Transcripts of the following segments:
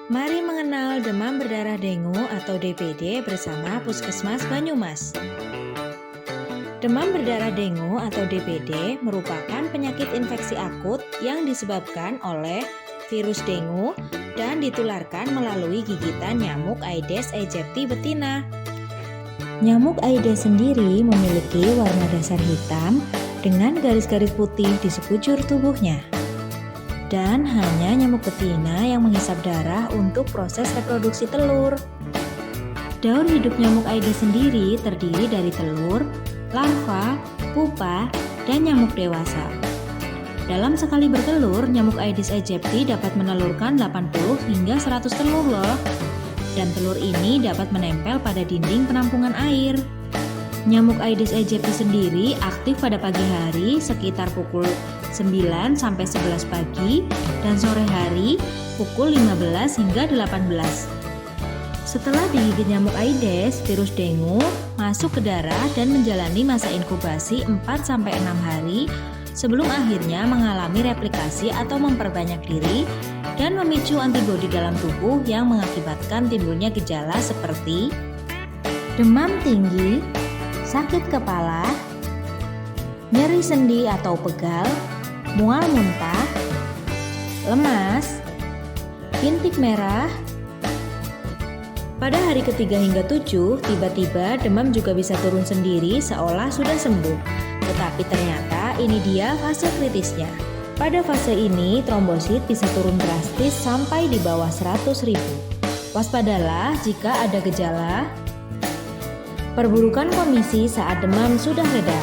Mari mengenal demam berdarah dengue atau DBD bersama Puskesmas Banyumas. Demam berdarah dengue atau DBD merupakan penyakit infeksi akut yang disebabkan oleh virus dengue dan ditularkan melalui gigitan nyamuk Aedes aegypti betina. Nyamuk Aedes sendiri memiliki warna dasar hitam dengan garis-garis putih di sekujur tubuhnya. Dan hanya nyamuk betina yang menghisap darah untuk proses reproduksi telur. Daur hidup nyamuk Aedes sendiri terdiri dari telur, larva, pupa, dan nyamuk dewasa. Dalam sekali bertelur, nyamuk Aedes aegypti dapat menelurkan 80 hingga 100 telur loh. Dan telur ini dapat menempel pada dinding penampungan air. Nyamuk Aedes aegypti sendiri aktif pada pagi hari sekitar pukul 9 sampai 11 pagi dan sore hari pukul 15 hingga 18. Setelah digigit nyamuk Aedes, virus dengue masuk ke darah dan menjalani masa inkubasi 4 sampai 6 hari sebelum akhirnya mengalami replikasi atau memperbanyak diri dan memicu antibodi dalam tubuh yang mengakibatkan timbulnya gejala seperti demam tinggi, sakit kepala, nyeri sendi atau pegal, mual muntah, lemas, bintik merah. Pada hari ketiga hingga 7, tiba-tiba demam juga bisa turun sendiri seolah sudah sembuh. Tetapi ternyata ini dia fase kritisnya. Pada fase ini, trombosit bisa turun drastis sampai di bawah 100.000. Waspadalah jika ada gejala perburukan kondisi saat demam sudah reda.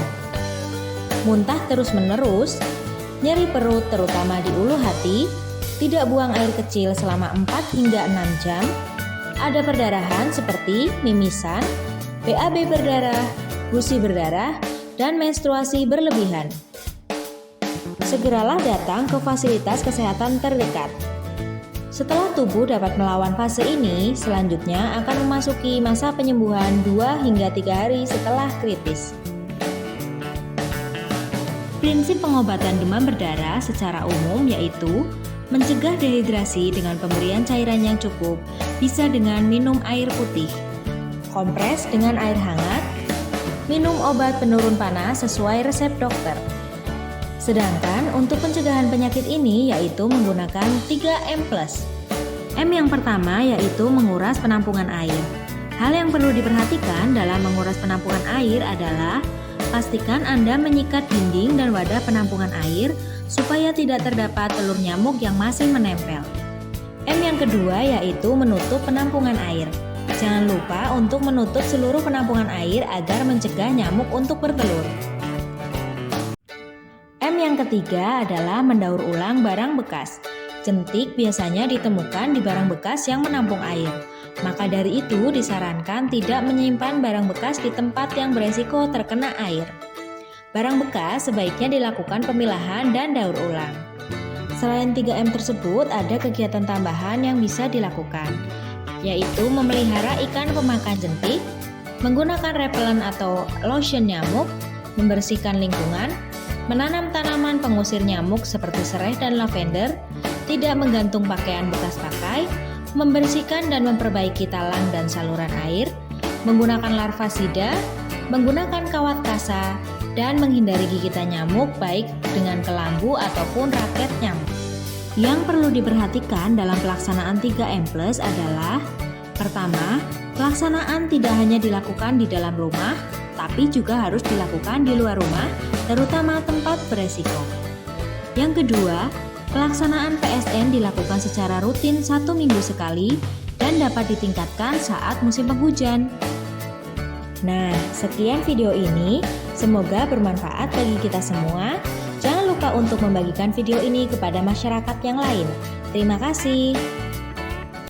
Muntah terus-menerus, nyeri perut terutama di ulu hati, tidak buang air kecil selama 4 hingga 6 jam, ada perdarahan seperti mimisan, BAB berdarah, gusi berdarah, dan menstruasi berlebihan. Segeralah datang ke fasilitas kesehatan terdekat. Setelah tubuh dapat melawan fase ini, selanjutnya akan memasuki masa penyembuhan 2 hingga 3 hari setelah kritis. Prinsip pengobatan demam berdarah secara umum yaitu mencegah dehidrasi dengan pemberian cairan yang cukup, bisa dengan minum air putih, kompres dengan air hangat, minum obat penurun panas sesuai resep dokter. Sedangkan untuk pencegahan penyakit ini yaitu menggunakan 3M+. M yang pertama yaitu menguras penampungan air. Hal yang perlu diperhatikan dalam menguras penampungan air adalah pastikan Anda menyikat dinding dan wadah penampungan air supaya tidak terdapat telur nyamuk yang masih menempel. M yang kedua yaitu menutup penampungan air. Jangan lupa untuk menutup seluruh penampungan air agar mencegah nyamuk untuk bertelur. M yang ketiga adalah mendaur ulang barang bekas. Jentik biasanya ditemukan di barang bekas yang menampung air. Maka dari itu disarankan tidak menyimpan barang bekas di tempat yang beresiko terkena air. Barang bekas sebaiknya dilakukan pemilahan dan daur ulang. Selain 3M tersebut, ada kegiatan tambahan yang bisa dilakukan, yaitu memelihara ikan pemakan jentik, menggunakan repelen atau lotion nyamuk, membersihkan lingkungan, menanam tanaman pengusir nyamuk seperti serai dan lavender, tidak menggantung pakaian bekas pakai, membersihkan dan memperbaiki talang dan saluran air, menggunakan larvasida, menggunakan kawat kasa, dan menghindari gigitan nyamuk baik dengan kelambu ataupun raket nyamuk. Yang perlu diperhatikan dalam pelaksanaan 3M+ adalah pertama, pelaksanaan tidak hanya dilakukan di dalam rumah, tapi juga harus dilakukan di luar rumah, terutama tempat beresiko. Yang kedua, pelaksanaan PSN dilakukan secara rutin 1 minggu sekali dan dapat ditingkatkan saat musim penghujan. Nah, sekian video ini. Semoga bermanfaat bagi kita semua. Jangan lupa untuk membagikan video ini kepada masyarakat yang lain. Terima kasih.